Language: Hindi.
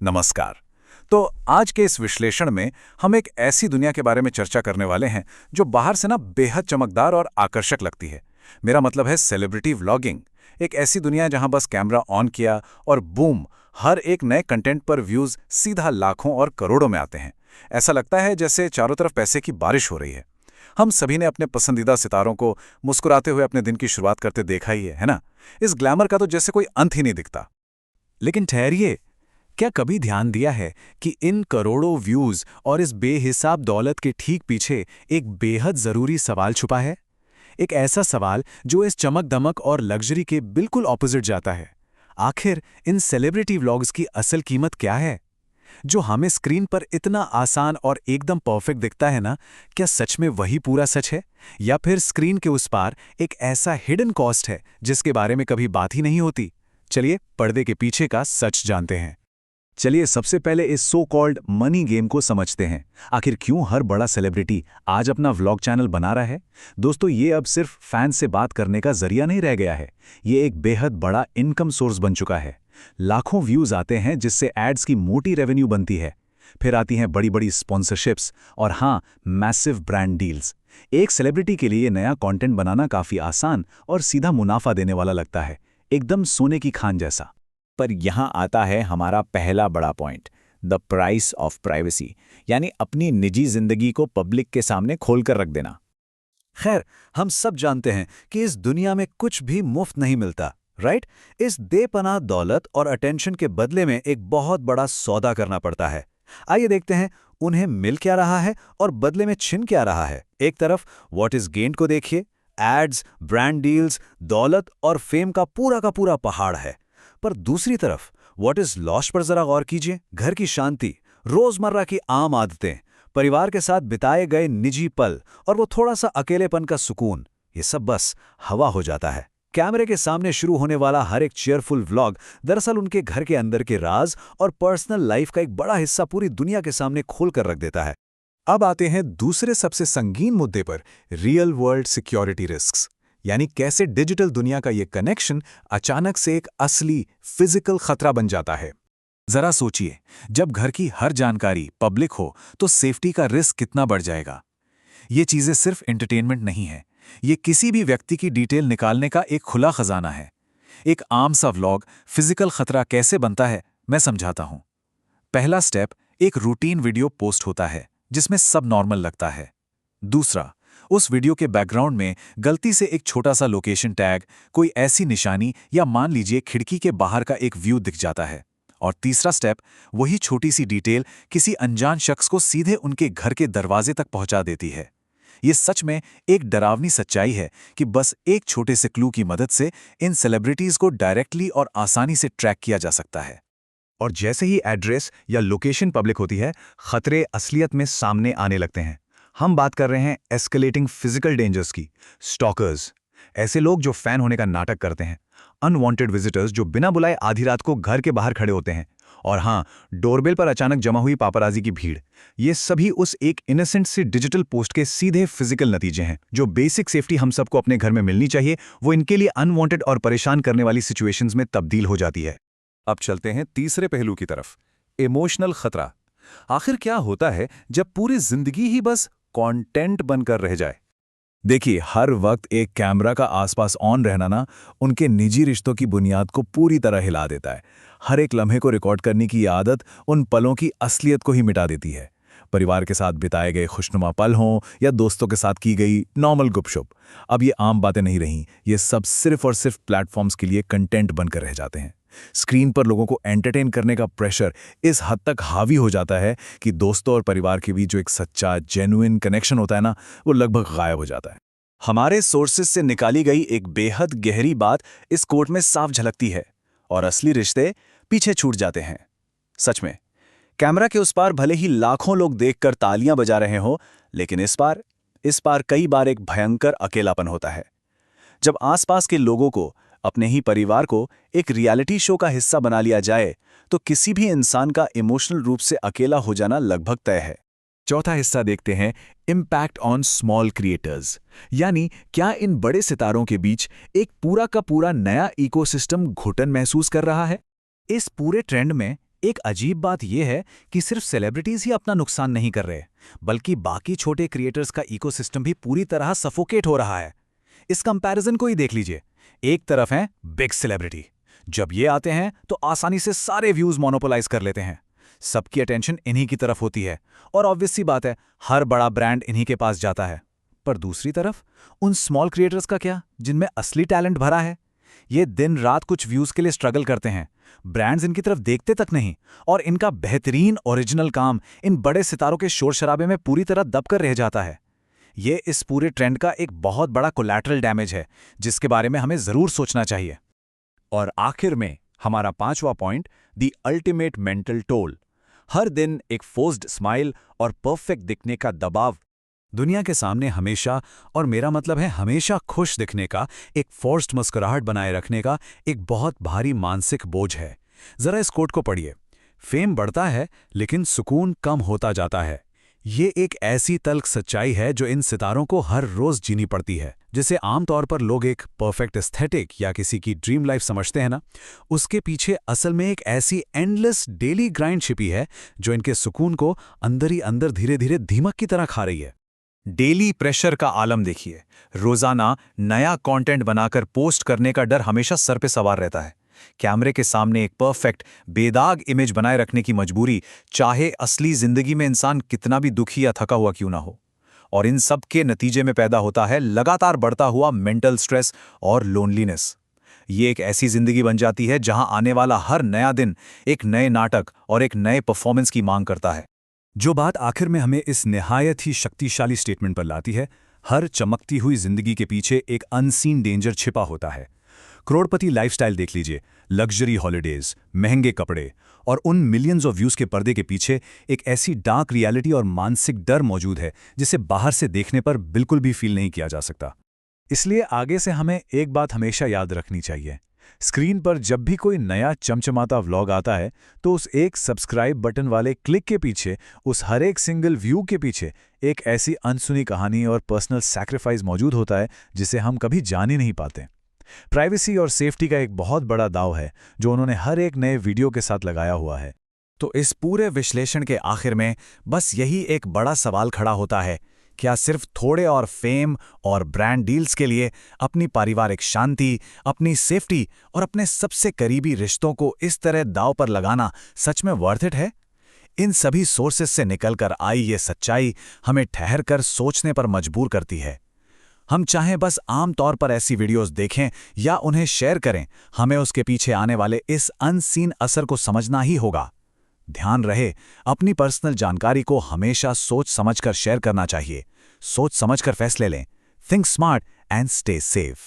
नमस्कार। तो आज के इस विश्लेषण में हम एक ऐसी दुनिया के बारे में चर्चा करने वाले हैं जो बाहर से ना बेहद चमकदार और आकर्षक लगती है। मेरा मतलब है सेलिब्रिटी व्लॉगिंग। एक ऐसी दुनिया जहां बस कैमरा ऑन किया और बूम, हर एक नए कंटेंट पर व्यूज सीधा लाखों और करोड़ों में आते हैं। ऐसा लगता है जैसे चारों तरफ पैसे की बारिश हो रही है। हम सभी ने अपने पसंदीदा सितारों को मुस्कुराते हुए अपने दिन की शुरुआत करते देखा ही है ना? इस ग्लैमर का तो जैसे कोई अंत ही नहीं दिखता। लेकिन ठहरिए, क्या कभी ध्यान दिया है कि इन करोड़ों व्यूज और इस बेहिसाब दौलत के ठीक पीछे एक बेहद जरूरी सवाल छुपा है? एक ऐसा सवाल जो इस चमक दमक और लग्जरी के बिल्कुल ऑपोजिट जाता है। आखिर इन सेलिब्रिटी व्लॉग्स की असल कीमत क्या है? जो हमें स्क्रीन पर इतना आसान और एकदम परफेक्ट दिखता है ना, क्या सच में वही पूरा सच है? या फिर स्क्रीन के उस पार एक ऐसा हिडन कॉस्ट है जिसके बारे में कभी बात ही नहीं होती? चलिए पर्दे के पीछे का सच जानते हैं। चलिए सबसे पहले इस सो कॉल्ड मनी गेम को समझते हैं। आखिर क्यों हर बड़ा सेलिब्रिटी आज अपना व्लॉग चैनल बना रहा है? दोस्तों, ये अब सिर्फ फैंस से बात करने का जरिया नहीं रह गया है। ये एक बेहद बड़ा इनकम सोर्स बन चुका है। लाखों व्यूज आते हैं जिससे एड्स की मोटी रेवेन्यू बनती है। फिर आती हैं बड़ी बड़ी स्पॉन्सरशिप्स और हाँ, मैसिव ब्रांड डील्स। एक सेलिब्रिटी के लिए ये नया कंटेंट बनाना काफी आसान और सीधा मुनाफा देने वाला लगता है, एकदम सोने की खान जैसा। पर यहाँ आता है हमारा पहला बड़ा point, the price of privacy, यानी अपनी निजी जिंदगी को पब्लिक के सामने खोलकर रख देना। खैर, हम सब जानते हैं कि इस दुनिया में कुछ भी मुफ्त नहीं मिलता, राइट? इस बेपनाह दौलत और अटेंशन के बदले में एक बहुत बड़ा सौदा करना पड़ता है। आइए देखते हैं उन्हें मिल क्या रहा है और बदले में छिन क्या रहा है। एक तरफ व्हाट इज गेन्ड को देखिए, एड्स, ब्रांड डील्स, दौलत और फेम का पूरा पहाड़ है। पर दूसरी तरफ व्हाट इज लॉस्ट पर जरा गौर कीजिए। घर की शांति, रोजमर्रा की आम आदतें, परिवार के साथ बिताए गए निजी पल और वो थोड़ा सा अकेलेपन का सुकून, ये सब बस हवा हो जाता है। कैमरे के सामने शुरू होने वाला हर एक चेयरफुल व्लॉग दरअसल उनके घर के अंदर के राज और पर्सनल लाइफ का एक बड़ा हिस्सा पूरी दुनिया के सामने खोल कर रख देता है। अब आते हैं दूसरे सबसे संगीन मुद्दे पर, रियल वर्ल्ड सिक्योरिटी रिस्क्स। यानी कैसे डिजिटल दुनिया का ये कनेक्शन अचानक से एक असली फिजिकल खतरा बन जाता है। जरा सोचिए, जब घर की हर जानकारी पब्लिक हो तो सेफ्टी का रिस्क कितना बढ़ जाएगा। ये चीजें सिर्फ एंटरटेनमेंट नहीं है, ये किसी भी व्यक्ति की डिटेल निकालने का एक खुला खजाना है। एक आम सा व्लॉग फिजिकल खतरा कैसे बनता है, मैं समझाता हूं। पहला स्टेप, एक रूटीन वीडियो पोस्ट होता है जिसमें सब नॉर्मल लगता है। दूसरा, उस वीडियो के बैकग्राउंड में गलती से एक छोटा सा लोकेशन टैग, कोई ऐसी निशानी या मान लीजिए खिड़की के बाहर का एक व्यू दिख जाता है। और तीसरा स्टेप, वही छोटी सी डिटेल किसी अनजान शख्स को सीधे उनके घर के दरवाजे तक पहुंचा देती है। ये सच में एक डरावनी सच्चाई है कि बस एक छोटे से क्लू की मदद से इन सेलिब्रिटीज को डायरेक्टली और आसानी से ट्रैक किया जा सकता है। और जैसे ही एड्रेस या लोकेशन पब्लिक होती है, खतरे असलियत में सामने आने लगते हैं। हम बात कर रहे हैं एस्केलेटिंग फिजिकल डेंजर्स की। स्टॉकर्स, ऐसे लोग जो फैन होने का नाटक करते हैं। अनवांटेड विजिटर्स जो बिना बुलाए आधी रात को घर के बाहर खड़े होते हैं। और हाँ, डोरबेल पर अचानक जमा हुई पापराजी की भीड़। ये सभी उस एक इनोसेंट सी डिजिटल पोस्ट के सीधे फिजिकल नतीजे हैं। जो बेसिक सेफ्टी हम सबको अपने घर में मिलनी चाहिए, वो इनके लिए अनवांटेड और परेशान करने वाली सिचुएशंस में तब्दील हो जाती है। अब चलते हैं तीसरे पहलू की तरफ, इमोशनल खतरा। आखिर क्या होता है जब पूरी जिंदगी ही बस कंटेंट बनकर रह जाए? देखिए, हर वक्त एक कैमरा का आसपास ऑन रहना ना, उनके निजी रिश्तों की बुनियाद को पूरी तरह हिला देता है। हर एक लम्हे को रिकॉर्ड करने की आदत उन पलों की असलियत को ही मिटा देती है। परिवार के साथ बिताए गए खुशनुमा पल हों या दोस्तों के साथ की गई नॉर्मल गुपशुप, अब ये आम बातें नहीं रहीं। ये सब सिर्फ और सिर्फ प्लेटफॉर्म्स के लिए कंटेंट बनकर रह जाते हैं। स्क्रीन पर लोगों को एंटरटेन करने का प्रेशर इस हद तक हावी हो जाता है कि दोस्तों और परिवार के बीच जो एक सच्चा जेन्युइन कनेक्शन होता है ना, वो लगभग गायब हो जाता है। हमारे सोर्सेज से निकाली गई एक बेहद गहरी बात इस कोट में साफ झलकती है, और असली रिश्ते पीछे छूट जाते हैं। सच में, कैमरा के उस पार भले ही लाखों लोग देखकर तालियां बजा रहे हों, लेकिन इस पार कई बार एक भयंकर अकेलापन होता है। जब आसपास के लोगों को, अपने ही परिवार को एक रियलिटी शो का हिस्सा बना लिया जाए, तो किसी भी इंसान का इमोशनल रूप से अकेला हो जाना लगभग तय है। चौथा हिस्सा देखते हैं, इम्पैक्ट ऑन स्मॉल क्रिएटर्स। यानी क्या इन बड़े सितारों के बीच एक पूरा का पूरा नया इकोसिस्टम घुटन महसूस कर रहा है? इस पूरे ट्रेंड में एक अजीब बात यह है कि सिर्फ सेलिब्रिटीज ही अपना नुकसान नहीं कर रहे, बल्कि बाकी छोटे क्रिएटर्स का इकोसिस्टम भी पूरी तरह सफोकेट हो रहा है। इस कंपैरिजन को ही देख लीजिए। एक तरफ है बिग सेलिब्रिटी, जब ये आते हैं तो आसानी से सारे व्यूज मोनोपोलाइज कर लेते हैं, सबकी अटेंशन इन्हीं की तरफ होती है और ऑब्वियस सी बात है, हर बड़ा ब्रांड इन्हीं के पास जाता है। पर दूसरी तरफ उन स्मॉल क्रिएटर्स का क्या, जिनमें असली टैलेंट भरा है? ये दिन रात कुछ व्यूज के लिए स्ट्रगल करते हैं, ब्रांड्स इनकी तरफ देखते तक नहीं, और इनका बेहतरीन ओरिजिनल काम इन बड़े सितारों के शोर शराबे में पूरी तरह दबकर रह जाता है। ये इस पूरे ट्रेंड का एक बहुत बड़ा कोलैटरल डैमेज है, जिसके बारे में हमें जरूर सोचना चाहिए। और आखिर में हमारा 5वां point, the ultimate mental toll. हर दिन एक फोर्स्ड स्माइल और परफेक्ट दिखने का दबाव दुनिया के सामने हमेशा, और मेरा मतलब है हमेशा खुश दिखने का, एक फोर्स्ड मुस्कुराहट बनाए रखने का एक बहुत भारी मानसिक बोझ है। जरा इस कोट को पढ़िए। फेम बढ़ता है लेकिन सुकून कम होता जाता है। ये एक ऐसी तल्ख सच्चाई है जो इन सितारों को हर रोज जीनी पड़ती है, जिसे आमतौर पर लोग एक परफेक्ट एस्थेटिक या किसी की ड्रीम लाइफ समझते हैं ना, उसके पीछे असल में एक ऐसी एंडलेस डेली ग्राइंड छिपी है जो इनके सुकून को अंदर ही अंदर धीरे धीरे दीमक की तरह खा रही है। डेली प्रेशर का आलम देखिए। रोजाना नया कंटेंट बनाकर पोस्ट करने का डर हमेशा सर पे सवार रहता है। कैमरे के सामने एक परफेक्ट बेदाग इमेज बनाए रखने की मजबूरी, चाहे असली जिंदगी में इंसान कितना भी दुखी या थका हुआ क्यों ना हो। और इन सब के नतीजे में पैदा होता है लगातार बढ़ता हुआ मेंटल स्ट्रेस और लोनलीनेस। ये एक ऐसी जिंदगी बन जाती है जहां आने वाला हर नया दिन एक नए नाटक और एक नए परफॉर्मेंस की मांग करता है। जो बात आखिर में हमें इस निहायत ही शक्तिशाली स्टेटमेंट पर लाती है, हर चमकती हुई जिंदगी के पीछे एक अनसीन डेंजर छिपा होता है। करोड़पति लाइफस्टाइल देख लीजिए, लग्जरी हॉलिडेज, महंगे कपड़े, और उन मिलियंस ऑफ व्यूज के पर्दे के पीछे एक ऐसी डार्क रियलिटी और मानसिक डर मौजूद है जिसे बाहर से देखने पर बिल्कुल भी फील नहीं किया जा सकता। इसलिए आगे से हमें एक बात हमेशा याद रखनी चाहिए। स्क्रीन पर जब भी कोई नया चमचमाता व्लॉग आता है तो उस एक सब्सक्राइब बटन वाले क्लिक के पीछे, उस हर एक सिंगल व्यू के पीछे एक ऐसी अनसुनी कहानी और पर्सनल सैक्रिफाइस मौजूद होता है जिसे हम कभी जान ही नहीं पाते। प्राइवेसी और सेफ्टी का एक बहुत बड़ा दाव है जो उन्होंने हर एक नए वीडियो के साथ लगाया हुआ है। तो इस पूरे विश्लेषण के आखिर में बस यही एक बड़ा सवाल खड़ा होता है, क्या सिर्फ थोड़े और फेम और ब्रांड डील्स के लिए अपनी पारिवारिक शांति, अपनी सेफ्टी और अपने सबसे करीबी रिश्तों को इस तरह दांव पर लगाना सच में वर्थ इट है? इन सभी सोर्सेस से निकलकर आई ये सच्चाई हमें ठहर कर सोचने पर मजबूर करती है। हम चाहें बस आम तौर पर ऐसी वीडियोस देखें या उन्हें शेयर करें, हमें उसके पीछे आने वाले इस अनसीन असर को समझना ही होगा। ध्यान रहे, अपनी पर्सनल जानकारी को हमेशा सोच समझकर शेयर करना चाहिए। सोच समझकर फैसले लें। Think smart and stay safe.